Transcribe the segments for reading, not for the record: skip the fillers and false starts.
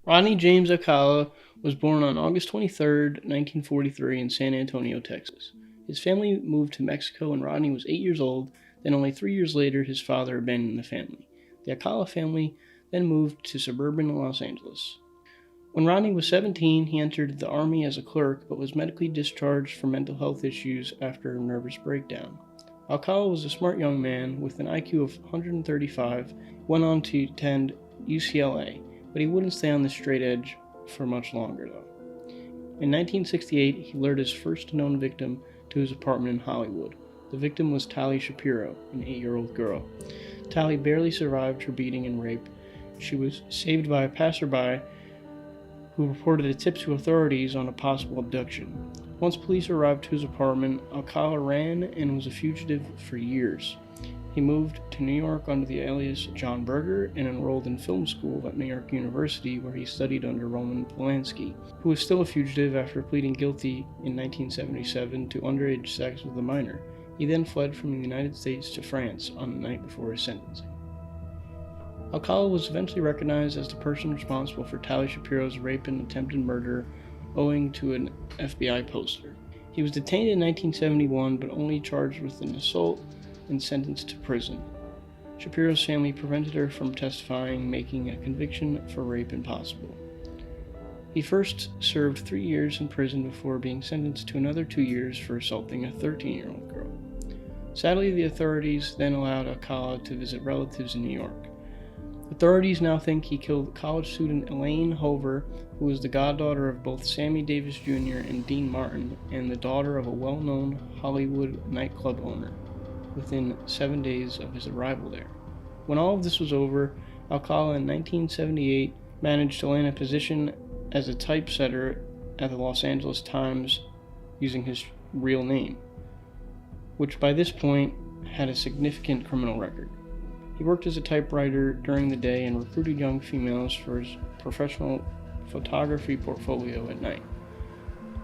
Rodney James Alcala was born on August 23, 1943 in San Antonio, Texas. His family moved to Mexico when Rodney was 8 years old, then only 3 years later his father abandoned the family. The Alcala family then moved to suburban Los Angeles. When Rodney was 17, he entered the Army as a clerk but was medically discharged for mental health issues after a nervous breakdown. Alcala was a smart young man with an IQ of 135, went on to attend UCLA, but he wouldn't stay on the straight edge for much longer though. In 1968, he lured his first known victim to his apartment in Hollywood. The victim was Tali Shapiro, an 8-year-old girl. Tali barely survived her beating and rape. She was saved by a passerby who reported a tip to authorities on a possible abduction. Once police arrived to his apartment, Alcala ran and was a fugitive for years. He moved to New York under the alias John Berger and enrolled in film school at New York University, where he studied under Roman Polanski, who was still a fugitive after pleading guilty in 1977 to underage sex with a minor. He then fled from the United States to France on the night before his sentencing. Alcala was eventually recognized as the person responsible for Tali Shapiro's rape and attempted murder, owing to an FBI poster. He was detained in 1971 but only charged with an assault and sentenced to prison. Shapiro's family prevented her from testifying, making a conviction for rape impossible. He first served 3 years in prison before being sentenced to another 2 years for assaulting a 13-year-old girl. Sadly, the authorities then allowed Alcala to visit relatives in New York. Authorities now think he killed college student Elaine Hover, who was the goddaughter of both Sammy Davis Jr. and Dean Martin, and the daughter of a well-known Hollywood nightclub owner, within 7 days of his arrival there. When all of this was over, Alcala in 1978 managed to land a position as a typesetter at the Los Angeles Times using his real name, which by this point had a significant criminal record. He worked as a typewriter during the day and recruited young females for his professional photography portfolio at night,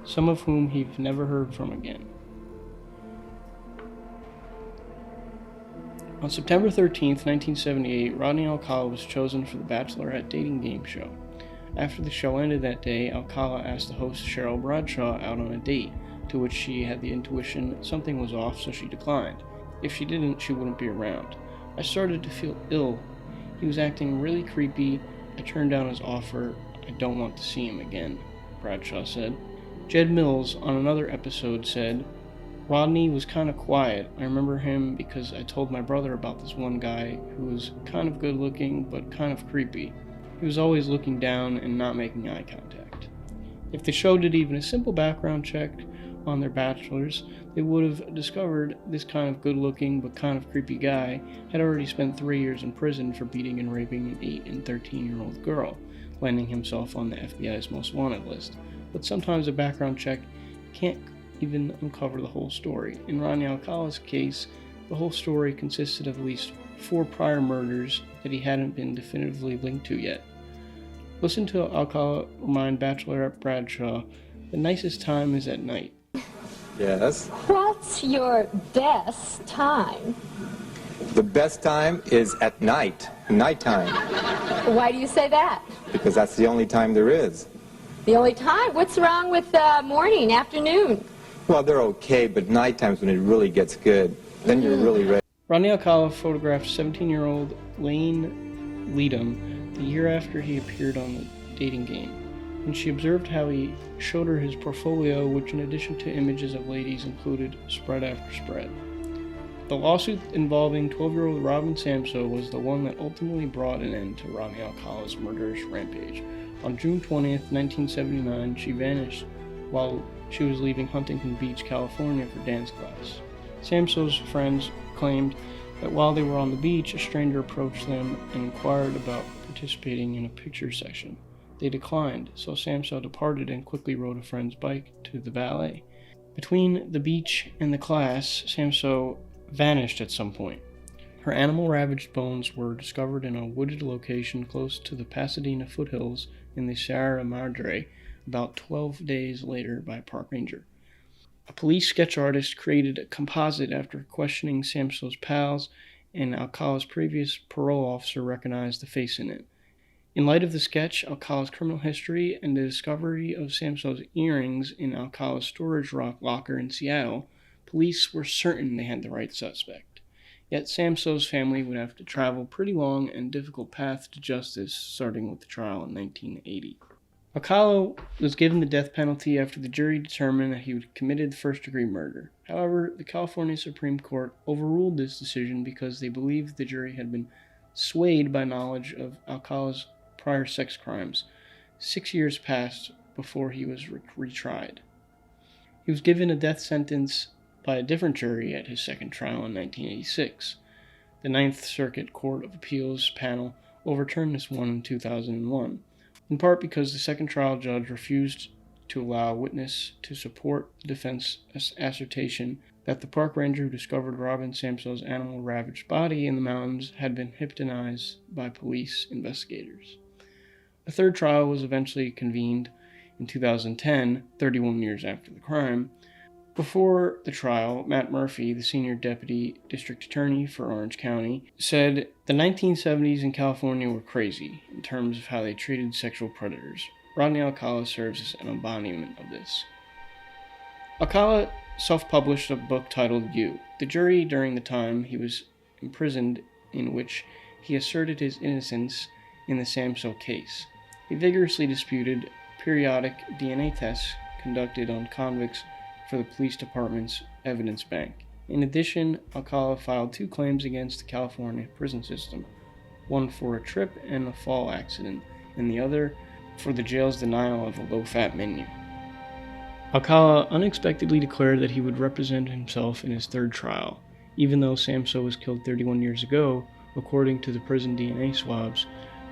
some of whom he've never heard from again. On September 13, 1978, Rodney Alcala was chosen for the Bachelor dating game show. After the show ended that day, Alcala asked the host Cheryl Bradshaw out on a date, to which she had the intuition something was off, so she declined. If she didn't, she wouldn't be around. I started to feel ill. He was acting really creepy. I turned down his offer. I don't want to see him again, Bradshaw said. Jed Mills, on another episode, said, Rodney was kind of quiet. I remember him because I told my brother about this one guy who was kind of good looking but kind of creepy. He was always looking down and not making eye contact. If the show did even a simple background check on their bachelors, they would have discovered this kind of good-looking but kind of creepy guy had already spent 3 years in prison for beating and raping an 8 and 13-year-old girl, landing himself on the FBI's most wanted list. But sometimes a background check can't even uncover the whole story. In Rodney Alcala's case, the whole story consisted of at least 4 prior murders that he hadn't been definitively linked to yet. Listen to Alcala remind Bachelorette Bradshaw, the nicest time is at night. Yes? What's your best time? The best time is at night, nighttime, Why do you say that? because that's the only time there is. The only time? What's wrong with morning, afternoon? Well, they're okay, but nighttime's when it really gets good. Then you're really ready. Rodney Alcala photographed 17-year-old Lane Leadham the year after he appeared on the dating game, and she observed how he showed her his portfolio, which in addition to images of ladies included spread after spread. The lawsuit involving 12-year-old Robin Samso was the one that ultimately brought an end to Rodney Alcala's murderous rampage. On June 20th, 1979, she vanished while she was leaving Huntington Beach, California for dance class. Samso's friends claimed that while they were on the beach, a stranger approached them and inquired about participating in a picture session. They declined, so Samso departed and quickly rode a friend's bike to the valet. Between the beach and the class, Samso vanished at some point. Her animal-ravaged bones were discovered in a wooded location close to the Pasadena foothills in the Sierra Madre about 12 days later by a park ranger. A police sketch artist created a composite after questioning Samso's pals, and Alcala's previous parole officer recognized the face in it. In light of the sketch, Alcala's criminal history, and the discovery of Samso's earrings in Alcala's storage locker in Seattle, police were certain they had the right suspect. Yet Samso's family would have to travel a pretty long and difficult path to justice, starting with the trial in 1980. Alcala was given the death penalty after the jury determined that he had committed first-degree murder. However, the California Supreme Court overruled this decision because they believed the jury had been swayed by knowledge of Alcala's prior sex crimes. 6 years passed before he was retried. He was given a death sentence by a different jury at his second trial in 1986. The Ninth Circuit Court of Appeals panel overturned this one in 2001, in part because the second trial judge refused to allow a witness to support the defense assertion that the park ranger who discovered Robin Samso's animal-ravaged body in the mountains had been hypnotized by police investigators. A third trial was eventually convened in 2010, 31 years after the crime. Before the trial, Matt Murphy, the senior deputy district attorney for Orange County, said the 1970s in California were crazy in terms of how they treated sexual predators. Rodney Alcala serves as an embodiment of this. Alcala self-published a book titled You. The jury, during the time he was imprisoned, in which he asserted his innocence in the Samso case. He vigorously disputed periodic DNA tests conducted on convicts for the police department's evidence bank. In addition, Alcala filed 2 claims against the California prison system, one for a trip and a fall accident, and the other for the jail's denial of a low-fat menu. Alcala unexpectedly declared that he would represent himself in his third trial. Even though Samso was killed 31 years ago, according to the prison DNA swabs,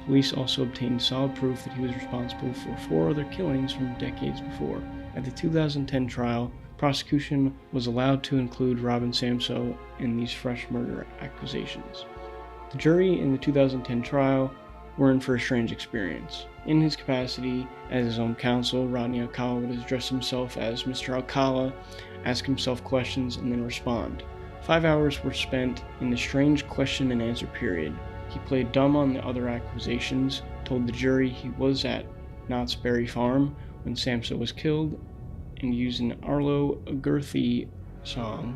police also obtained solid proof that he was responsible for 4 other killings from decades before. At the 2010 trial, prosecution was allowed to include Robin Samso in these fresh murder accusations. The jury in the 2010 trial were in for a strange experience. In his capacity as his own counsel, Rodney Alcala would address himself as Mr. Alcala, ask himself questions, and then respond. 5 hours were spent in the strange question and answer period. He played dumb on the other accusations, told the jury he was at Knott's Berry Farm when Samso was killed, and used an Arlo Agurthy song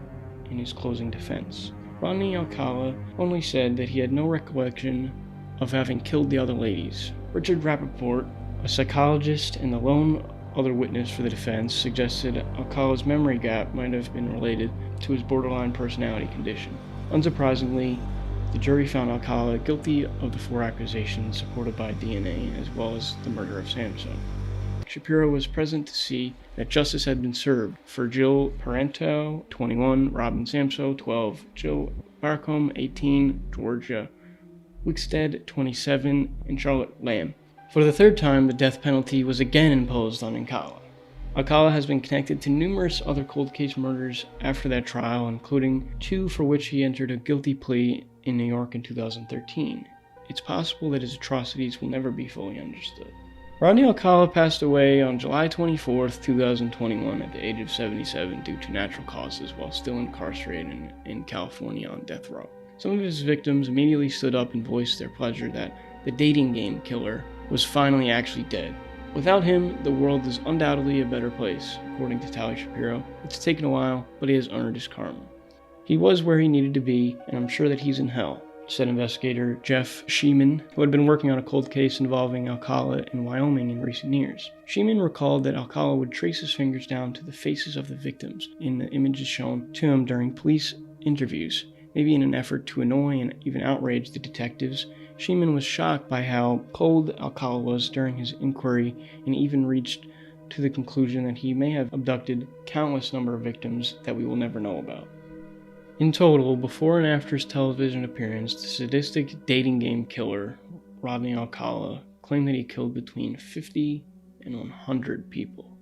in his closing defense. Rodney Alcala only said that he had no recollection of having killed the other ladies. Richard Rappaport, a psychologist and the lone other witness for the defense, suggested Alcala's memory gap might have been related to his borderline personality condition. Unsurprisingly, the jury found Alcala guilty of the 4 accusations supported by DNA, as well as the murder of Samso. Shapiro was present to see that justice had been served for Jill Parento, 21, Robin Samso, 12, Jill Barcombe, 18, Georgia Wickstead, 27, and Charlotte Lamb. For the third time, the death penalty was again imposed on Alcala. Alcala has been connected to numerous other cold case murders after that trial, including 2 for which he entered a guilty plea in New York in 2013. It's possible that his atrocities will never be fully understood. Rodney Alcala passed away on July 24, 2021 at the age of 77 due to natural causes while still incarcerated in California on death row. Some of his victims immediately stood up and voiced their pleasure that the dating game killer was finally actually dead. Without him, the world is undoubtedly a better place, according to Tally Shapiro. It's taken a while, but he has earned his karma. He was where he needed to be, and I'm sure that he's in hell, said investigator Jeff Sheeman, who had been working on a cold case involving Alcala in Wyoming in recent years. Sheeman recalled that Alcala would trace his fingers down to the faces of the victims in the images shown to him during police interviews, maybe in an effort to annoy and even outrage the detectives. Sheeman was shocked by how cold Alcala was during his inquiry and even reached to the conclusion that he may have abducted countless number of victims that we will never know about. In total, before and after his television appearance, the sadistic dating game killer, Rodney Alcala, claimed that he killed between 50 and 100 people.